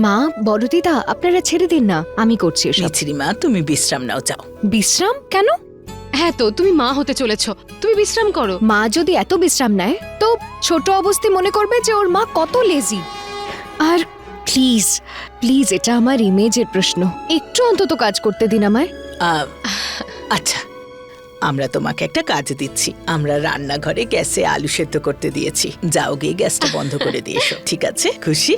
মা বড় দিদা আপনারা ছেড়ে দিন না, আমি করছি এসব। মিছরি মা, তুমি বিশ্রাম নাও, যাও। বিশ্রাম কেন? হ্যাঁ তো তুমি মা হতে চলেছো, তুমি বিশ্রাম করো। মা যদি এত বিশ্রাম নেয় তো ছোট অবস্থি মনে করবে যে ওর মা কত লেজি। আর প্লিজ প্লিজ, এটা আমার ইমেজের প্রশ্ন, একটু অন্তত কাজ করতে দিন আমায়। আচ্ছা, আমরা তোমাকে একটা কাজ দিচ্ছি। আমরা রান্নাঘরে গ্যাসে আলু সেদ্ধ করতে দিয়েছি, যাও গিয়ে গ্যাসটা বন্ধ করে দিয়ে এসো, ঠিক আছে? খুশি?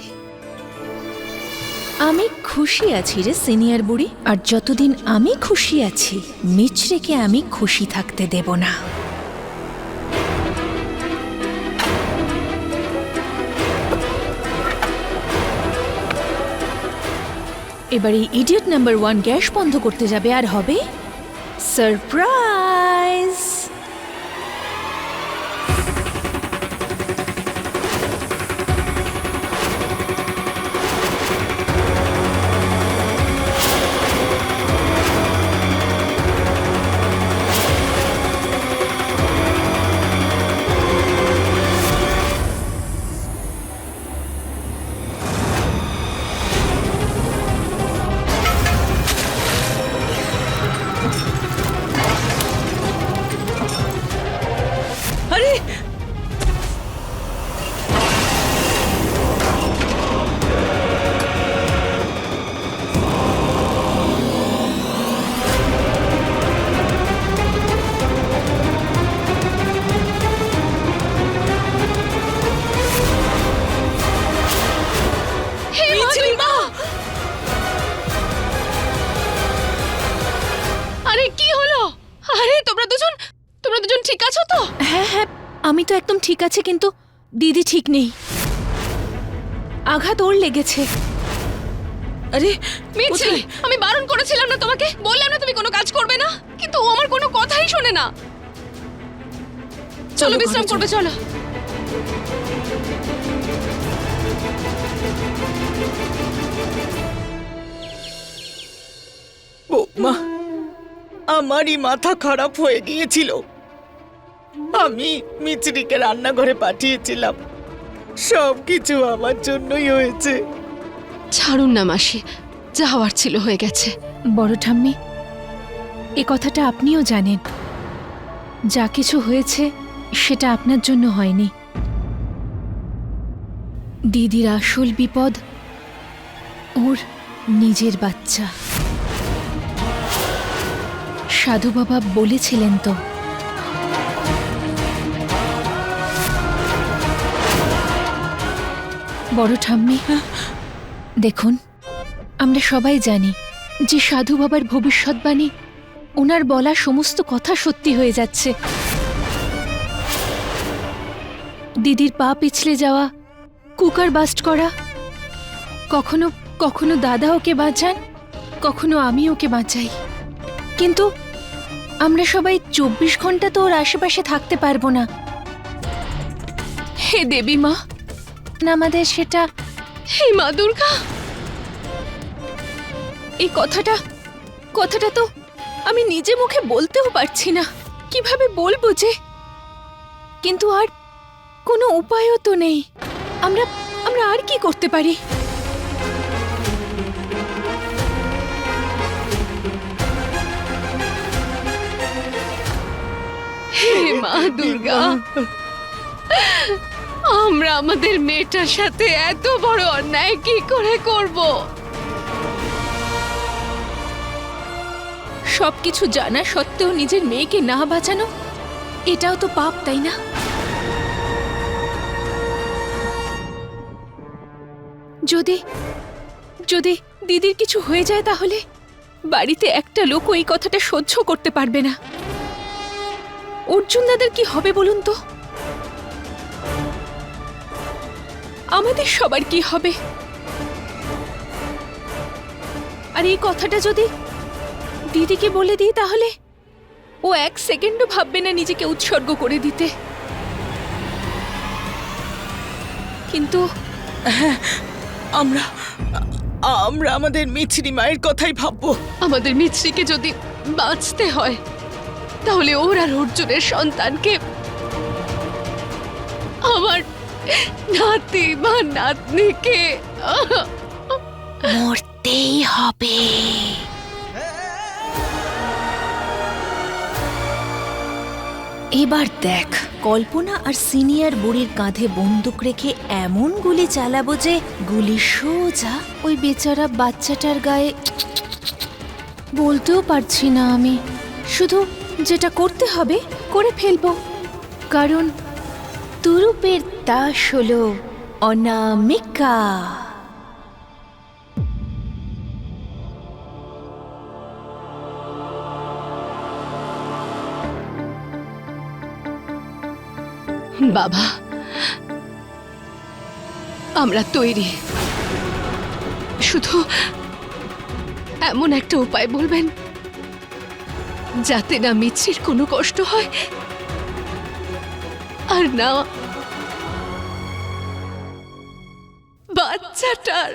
আমি খুশি আছি রে সিনিয়র বুড়ি, আর যতদিন আমি খুশি আছি মিছরিকে আমি খুশি থাকতে দেব না। এবার এই ইডিয়ট নাম্বার 1 গ্যাস বন্ধ করতে যাবে, আর হবে সারপ্রাইজ। আরে মিছরি মা! আরে কি হলো? আরে তোমরা দুজন ঠিক আছো তো? হ্যাঁ হ্যাঁ, আমি তো একদম ঠিক আছে, কিন্তু দিদি ঠিক নেই, আঘাত ওর লেগেছে। আরে মিছরি, আমি বারণ করেছিলাম না তোমাকে? বললাম না তুমি কোনো কাজ করবে না, কিন্তু ও আমার কোনো কথাই শোনে না। চলো বিশ্রাম করবে, চলো। বৌমা, আমারই মাথা খারাপ হয়ে গিয়েছিল। আমি মিছরিকে রান্নাঘরে পাঠিয়েছিলাম, সবকিছু আমার জন্যই হয়েছে। ছাড়ুন না মাসি, যা হওয়ার ছিল হয়ে গেছে। বড় ঠাম্মি, এ কথাটা আপনিও জানেন, যা কিছু হয়েছে সেটা আপনার জন্য হয়নি। দিদির আসল বিপদ ওর নিজের বাচ্চা। সাধু বাবা বলেছিলেন তো, বড় ঠাম্মি দেখুন, আমরা সবাই জানি যে সাধু বাবার ভবিষ্যৎবাণী, ওনার বলা সমস্ত কথা সত্যি হয়ে যাচ্ছে। দিদির পা পিছলে যাওয়া, কুকার বাস্ট করা, কখনো কখনো দাদা ওকে বাঁচান, কখনো আমি ওকে বাঁচাই, কিন্তু আমরা সবাই 24 ঘন্টা তো ওর আশেপাশে থাকতে পারবো না। হে দেবী মা, আমাদের সেটা। হে মা দুর্গা, এই কথাটা তো আমি নিজে মুখে বলতেও পারছি না, কিভাবে বলবো যে, কিন্তু আর কোনো উপায়ও তো নেই। আমরা আর কি করতে পারি? হে মা দুর্গা, আমরা আমাদের মেয়েটার সাথে এত বড় অন্যায় কি করে করব? সবকিছু জানা সত্ত্বেও নিজের মেয়েকে না বাঁচানো, এটাও তো পাপ, তাই না? যদি যদি দিদির কিছু হয়ে যায় তাহলে বাড়িতে একটা লোক এই কথাটা সহ্য করতে পারবে না। অর্জুন দাদার কি হবে বলুন তো? আমাদের সবার কি হবে? আর এই কথাটা যদি দিদিকে বলে দিই তাহলে ও 1 সেকেন্ডও ভাববে না নিজেকে উৎসর্গ করে দিতে। কিন্তু আমরা আমাদের মিছরি মায়ের কথাই ভাববো। আমাদের মিছরিকে যদি বাঁচতে হয় তাহলে ওর আর অর্জুনের সন্তানকে আমার নাতি বা নাতনিকে মরতেই হবে। এবার দেখ, কল্পনা আর সিনিয়র বুড়ির কাঁধে বন্দুক রেখে এমন গুলি চালাবো যে গুলি সোজা ওই বেচারা বাচ্চাটার গায়ে বলতেও পারছি না আমি। শুধু যেটা করতে হবে করে ফেলবো, কারণ তুরুপের তাস হলো অনামিকা। বাবা, আমরা তৈরি। শুধু এমন একটা উপায় বলবেন যাতে না মিছরির কোনো কষ্ট হয় আর না বাচ্চাটার।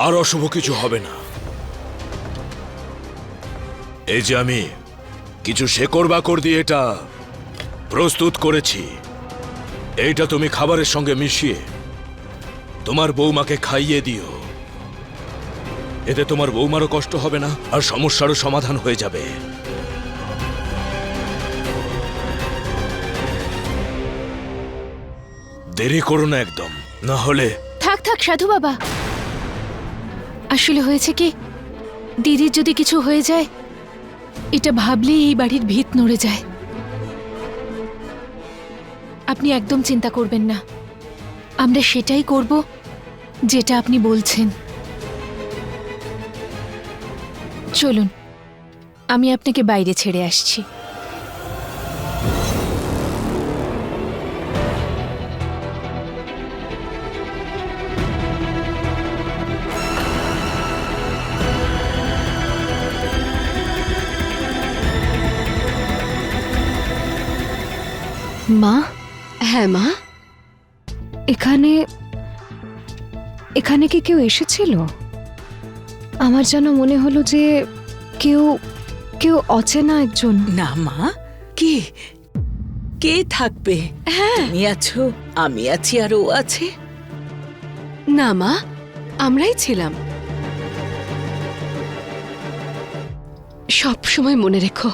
আর অশুভ কিছু হবে না। এই যে আমি কিছু শেকড় বাকড় দিয়ে এটা প্রস্তুত করেছি, এইটা তুমি খাবারের সঙ্গে মিশিয়ে তোমার বৌমাকে খাইয়ে দিও। এতে তোমার বৌমারও কষ্ট হবে না আর সমস্যারও সমাধান হয়ে যাবে। দেরি করো না একদম, না হলে। থাক থাক সাধু বাবা, আসলে হয়েছে কি, দিদির যদি কিছু হয়ে যায় এটা ভাবলেই এই বাড়ির ভিত নড়ে যায়। আপনি একদম চিন্তা করবেন না, আমরা সেটাই করব যেটা আপনি বলছেন। চলুন, আমি আপনাকে বাইরে ছেড়ে আসছি। মা, হ্যাঁ মা, এখানে এখানে কি কেউ এসেছিল? আমার যেন মনে হলো যে কেউ কেউ অচেনা একজন। না মা, কে কে থাকবে? তুমি আছো, আমি আছি, আর ও আছে। না মা, আমরাই ছিলাম। সব সময় মনে রেখো,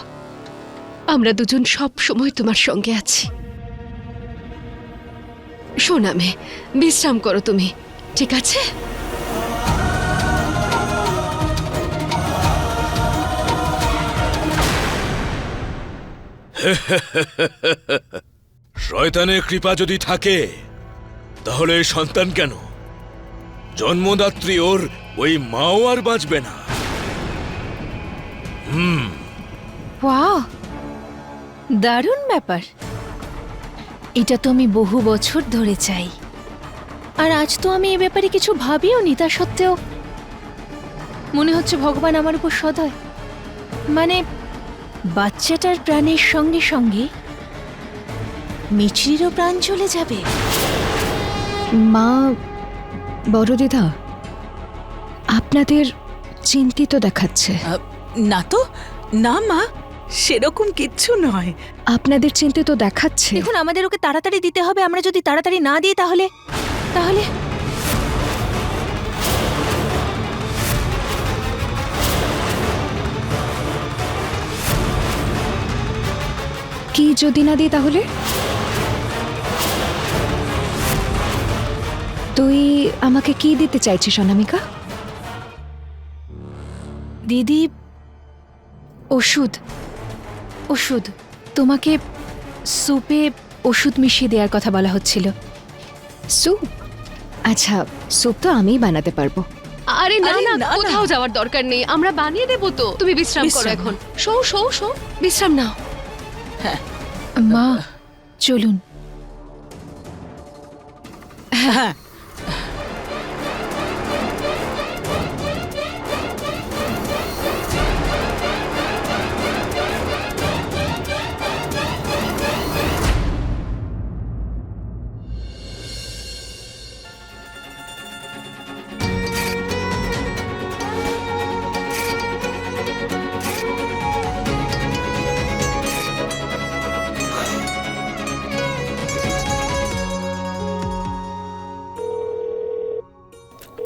আমরা দুজন সব সময় তোমার সঙ্গে আছি। শোনা মে, বিশ্রাম করো তুমি, ঠিক আছে? শয়তানের কৃপা যদি থাকে তাহলে এই সন্তান কেন, জন্মদাত্রী ওর ওই মাও আর বাঁচবে না। ওয়াও, দারুণ ব্যাপার। এটা তো আমি বহু বছর ধরে চাই, আর আজ তো আমি এ ব্যাপারে কিছু ভাবিও নি। তা সত্ত্বেও মনে হচ্ছে ভগবান আমার উপর সদয়। মানে বাচ্চাটার প্রাণের সঙ্গে সঙ্গে মিছরিরও প্রাণ চলে যাবে। মা, বড় দিদা, আপনাদের চিন্তিত দেখাচ্ছে। না তো, না মা, সেরকম কিচ্ছু নয়। আপনাদের চিন্তিত দেখাচ্ছে। দেখুন, আমাদের ওকে তাড়াতাড়ি দিতে হবে। আমরা যদি তাড়াতাড়ি না দিই তাহলে তাহলে কি যদি না দিই তাহলে? তুই আমাকে কি দিতে চাইছিস অনামিকা? দিদি, ওষুধ ওষুধ তোমাকে স্যুপে ওষুধ মিশিয়ে দেওয়ার কথা বলা হচ্ছিল। স্যুপ? আচ্ছা, স্যুপ তো আমিই বানাতে পারবো। আরে না আরে না, না, না। কোথাও যাওয়ার দরকার নেই, আমরা বানিয়ে দেবো তো। তুমি বিশ্রাম করো বিশ্রাম। এখন। শো শো শো, বিশ্রাম নাও। মা, চলুন। হ্যাঁ,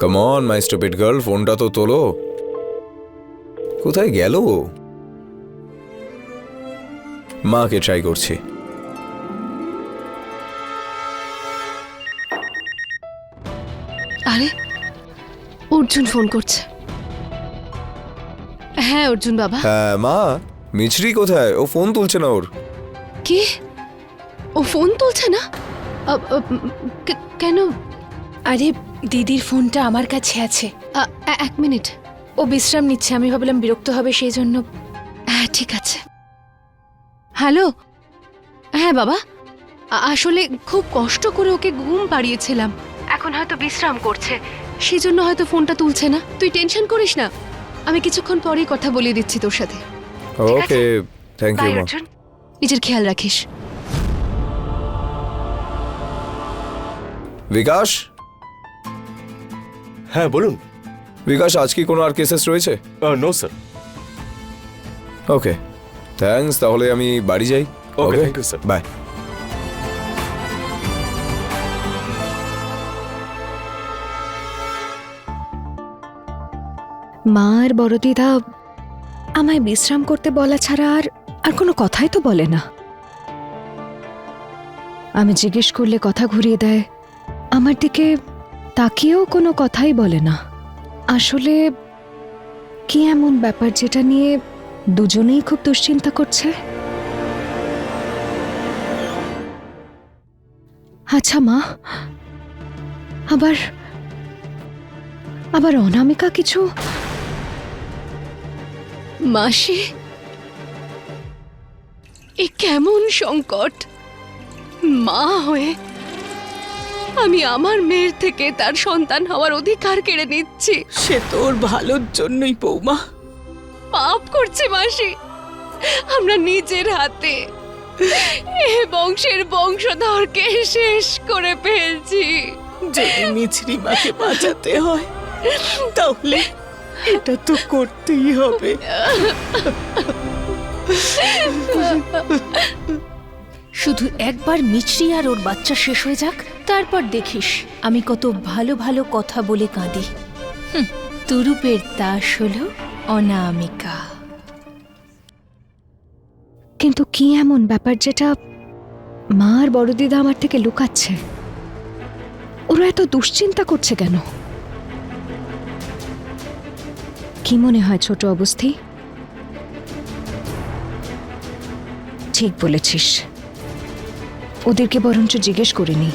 come on my stupid girl, ফোনটা তো তোলো। কোথায় গেল ও? মাকে ট্রাই করছি। আরে অর্জুন ফোন করছে। হ্যাঁ অর্জুন বাবা। হ্যাঁ মা, মিছরি কোথায়? ও ফোন তুলছে না ওর। কি? ও ফোন তুলছে না? কেন? আরে দিদির ফোনটা আমার কাছে আছে, এক মিনিট। ও বিশ্রাম নিচ্ছে, আমি ভাবলাম বিরক্ত হবে সেই জন্য। হ্যাঁ ঠিক আছে। হ্যালো। হ্যাঁ বাবা, আসলে খুব কষ্ট করে ওকে ঘুম পাড়িয়েছিলাম, এখন হয়তো বিশ্রাম করছে, সেই জন্য হয়তো ফোনটা তুলছে না। তুই টেনশন করিস না, আমি কিছুক্ষণ পরেই কথা বলিয়ে দিচ্ছি তোর সাথে। ওকে, থ্যাংক ইউ বাই মা। অর্জুন, নিজের খেয়াল রাখিস। বিকাশ, হ্যাঁ বলুন। বিকাশ আজ কি কোনো আর কেসেস রয়েছে? No sir. ওকে থ্যাঙ্কস, তাহলে আমি বাড়ি যাই। Okay, thank you sir. Bye. মা আর বড় দিদা আমায় বিশ্রাম করতে বলা ছাড়া আর কোনো কথাই তো বলে না। আমি জিজ্ঞেস করলে কথা ঘুরিয়ে দেয়, আমার দিকে তাকিয়েও কোনো কথাই বলে না। আসলে কি এমন ব্যাপার যেটা নিয়ে দুজনেই খুব দুশ্চিন্তা করছে? আচ্ছা মা, আবার অনামিকা কিছু? মাসি, এ কেমন সংকট! মা হয়ে আমি আমার মেয়ের থেকে তার সন্তান হওয়ার অধিকার কেড়ে নিচ্ছি। সে তোর ভালোর জন্যই বৌমা। পাপ করছে মাসি, আমরা নিজের হাতে এ বংশের বংশধরকে শেষ করে ফেলছি। যদি মিছরি মাকে বাঁচাতে হয় তাহলে এটা তো করতেই হবে। শুধু একবার মিছরি আর ওর বাচ্চা শেষ হয়ে যাক, তারপর দেখিস আমি কত ভালো ভালো কথা বলে কাঁদি। তুরুপের দাস হলো অনামিকা। কিন্তু কি এমন ব্যাপার যেটা মা আর বড় দিদা আমার থেকে লুকাচ্ছে? ওরা এত দুশ্চিন্তা করছে কেন? কি মনে হয় ছোট অবস্থি? ঠিক বলেছিস, ওদেরকে বরঞ্চ জিজ্ঞেস করিনি।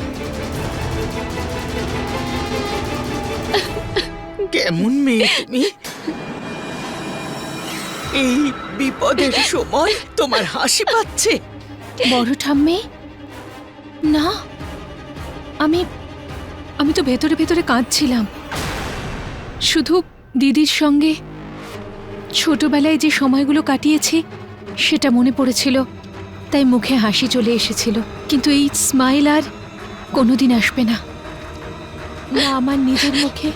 কেমন মেয়ে তুমি! এই বিপদের সময় তোমার হাসি পাচ্ছে। বড় ঠাম্মি, না, আমি তো ভেতরে ভেতরে কাঁদছিলাম। শুধু দিদির সঙ্গে ছোটবেলায় যে সময়গুলো কাটিয়েছি সেটা মনে পড়েছিল, তাই মুখে হাসি চলে এসেছিল। কিন্তু এই স্মাইল আর কোনোদিন আসবে না, না আমার নিজের মুখে,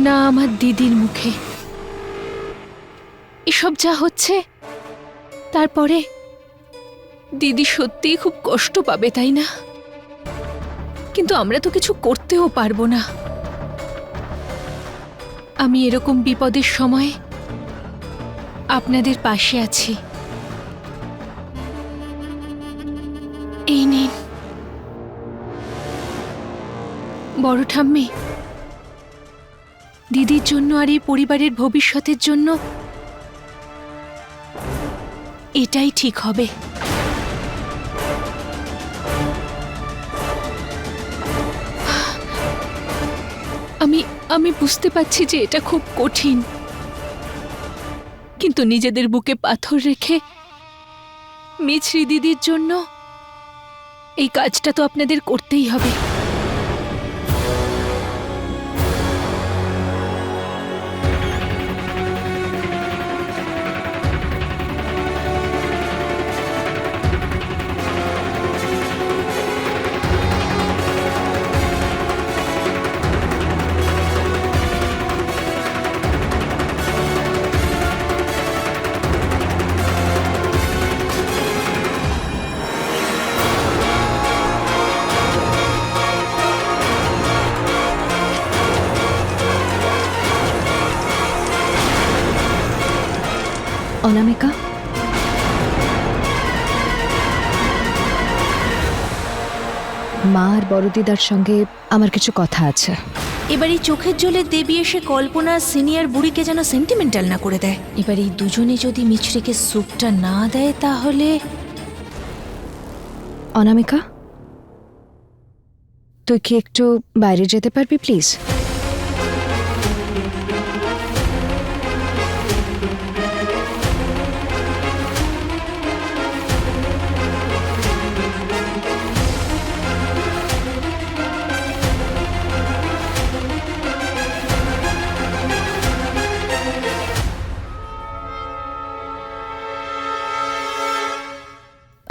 না আমার দিদির মুখে। এসব যা হচ্ছে, তারপরে দিদি সত্যিই খুব কষ্ট পাবে, তাই না? কিন্তু আমরা তো কিছু করতেও পারবো না। আমি এরকম বিপদের সময় আপনাদের পাশে আছি। এই নিন। বড় ঠাম্মি, দিদির জন্য আর এই পরিবারের ভবিষ্যতের জন্য এটাই ঠিক হবে। আমি বুঝতে পারছি যে এটা খুব কঠিন, কিন্তু নিজেদের বুকে পাথর রেখে মিছরি দিদির জন্য এই কাজটা তো আপনাদের করতেই হবে। অনামিকা, মা আর বড় দিদার সঙ্গে আমার কিছু কথা আছে। এবার এই চোখের জলে দেবী এসে কল্পনা সিনিয়র বুড়িকে যেন সেন্টিমেন্টাল না করে দেয়। এবার এই দুজনে যদি মিছরিকে স্যুপটা না দেয় তাহলে অনামিকা, তুই কি একটু বাইরে যেতে পারবি প্লিজ?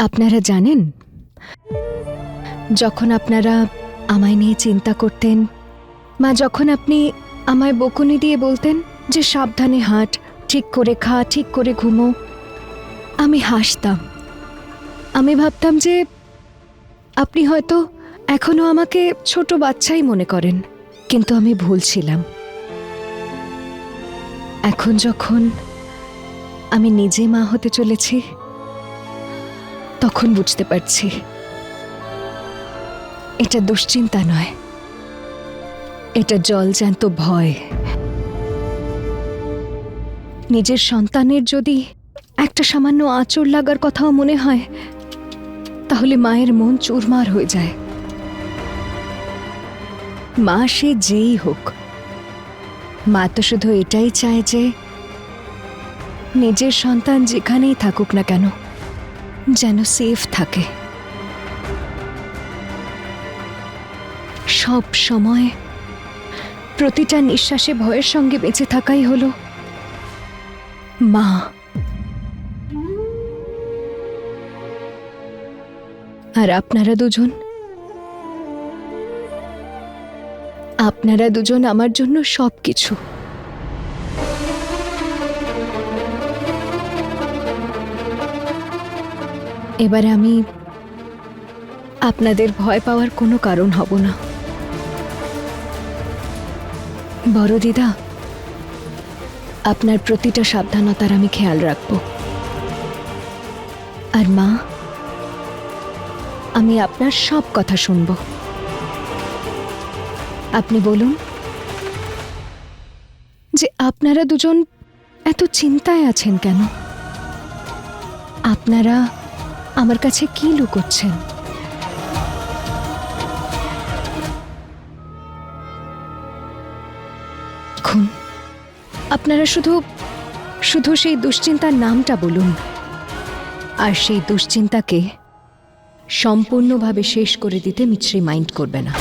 আপনারা জানেন, যখন আপনারা আমায় নিয়ে চিন্তা করতেন, মা যখন আপনি আমায় বকুনি দিয়ে বলতেন যে সাবধানে হাঁট, ঠিক করে খা, ঠিক করে ঘুমো, আমি হাসতাম। আমি ভাবতাম যে আপনি হয়তো এখনো আমাকে ছোট বাচ্চাই মনে করেন, কিন্তু আমি ভুল ছিলাম। এখন যখন আমি নিজে মা হতে চলেছি, তখন বুঝতে পারছি এটা দুশ্চিন্তা নয়, এটা জলজ্যান্ত ভয়। নিজের সন্তানের যদি একটা সামান্য আঁচড় লাগার কথাও মনে হয়, তাহলে মায়ের মন চুরমার হয়ে যায়। মা সে যেই হোক, মা তো শুধু এটাই চায় যে নিজের সন্তান যেখানেই থাকুক না কেন যেন সেফ থাকে। সব সময় প্রতিটা নিঃশ্বাসে ভয়ের সঙ্গে বেঁচে থাকাই হলো মা। আর আপনারা দুজন আমার জন্য সবকিছু। এবারে আমি আপনাদের ভয় পাওয়ার কোনো কারণ হব না। বড় দিদা, আপনার প্রতিটা সাবধানতার আমি খেয়াল রাখব। আর মা, আমি আপনার সব কথা শুনব। আপনি বলুন যে আপনারা দুজন এত চিন্তায় আছেন কেন? আপনারা আমার কাছে কি লুকোচ্ছেন? খুন, আপনারা শুধু সেই দুশ্চিন্তার নামটা বলুন, আর সেই দুশ্চিন্তাকে সম্পূর্ণভাবে শেষ করে দিতে মিছরি মাইন্ড করবে না।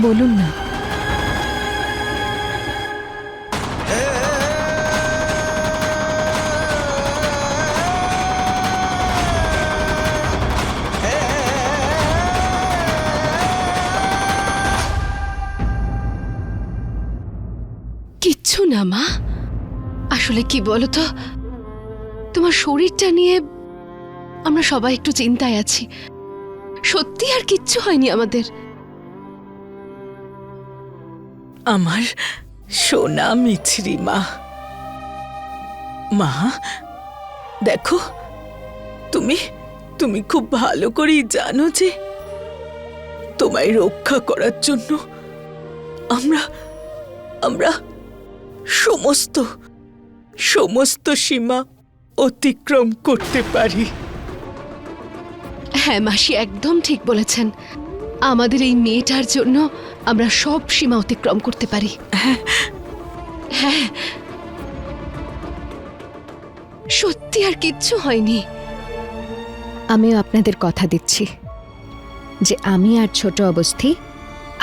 বলুন না। কিচ্ছু না মা, আসলে কি বলো তো, তোমার শরীরটা নিয়ে আমরা সবাই একটু চিন্তায় আছি। সত্যি আর কিচ্ছু হয়নি আমাদের। আমার সোনা মিছরি মা। মা, দেখো, তুমি খুব ভালো করেই জানো যে তোমায় রক্ষা করার জন্য আমরা সমস্ত সীমা অতিক্রম করতে পারি। হ্যাঁ মাসি, একদম ঠিক বলেছেন। আমাদের এই মেয়েটার জন্য আমরা সব সীমা অতিক্রম করতে পারি। হ্যাঁ, সত্যি আর কিচ্ছু হয়নি। আমিও আপনাদের কথা দিচ্ছি যে আমি আর ছোট অবস্থি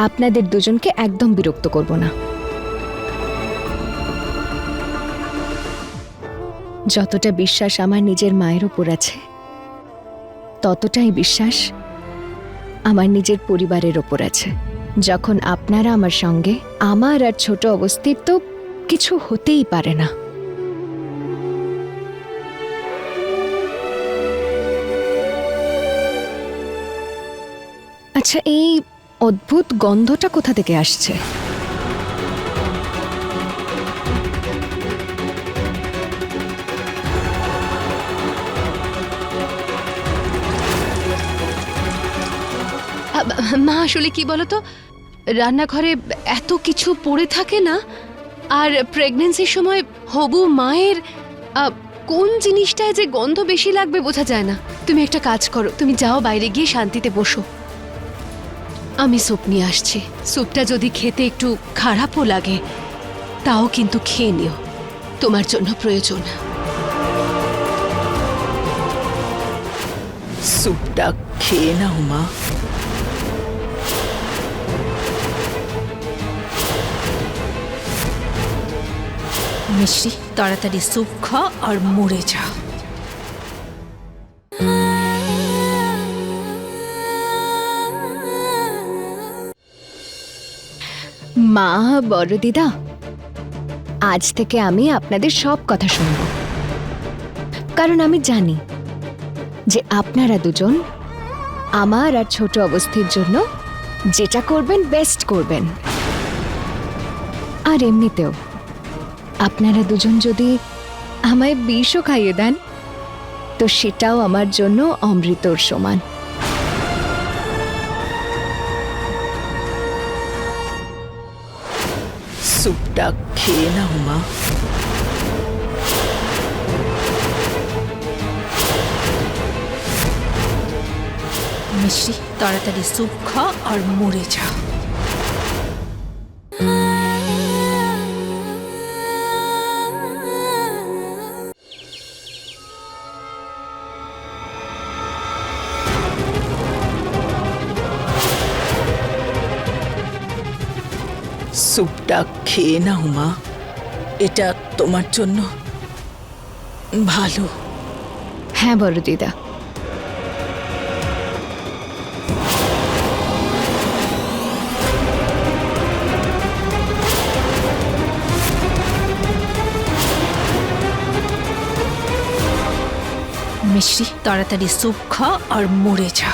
আপনাদের দুজনকে একদম বিরক্ত করব না। যতটা বিশ্বাস আমার নিজের মায়ের উপর আছে, ততটাই বিশ্বাস আমার নিজের পরিবারের ওপর আছে। যখন আপনারা আমার সঙ্গে, আমার আর ছোট অবস্থির তো কিছু হতেই পারে না। আচ্ছা, অদ্ভুত গন্ধটা কোথা থেকে আসছে? মা আসলে কি বলতো, রান্নাঘরে এত কিছু পড়ে থাকে না, আর প্রেগন্যান্সির সময় হবু মায়ের কোন জিনিসটায় যে গন্ধ বেশি লাগবে বোঝা যায় না। তুমি একটা কাজ করো, তুমি যাও বাইরে গিয়ে শান্তিতে বসো, আমি স্যুপ নিয়ে আসছি। স্যুপটা যদি খেতে একটু খারাপও লাগে তাও কিন্তু খেয়ে নিও, তোমার জন্য প্রয়োজন। স্যুপটা খেয়ে নাও মা। মিশ্রি, তাড়াতাড়ি স্যুপ খা আর মরে যা। মা, বড় দিদা, আজ থেকে আমি আপনাদের সব কথা শুনব, কারণ আমি জানি যে আপনারা দুজন আমার আর ছোট অবস্থির জন্য যেটা করবেন বেস্ট করবেন। আর এমনিতেও আপনারা দুজন যদি আমায় বিষও খাইয়ে দেন তো সেটাও আমার জন্য অমৃতর সমান। স্যুপটা খেয়ে নাও মা। মিশ্রি, তাড়াতাড়ি স্যুপ খা আর মরে যা। স্যুপটা খেয়ে নাও মা, এটা তোমার জন্য ভালো। হ্যাঁ বড় দিদা। মিশ্রি, তাড়াতাড়ি স্যুপ খা আর মরে যা।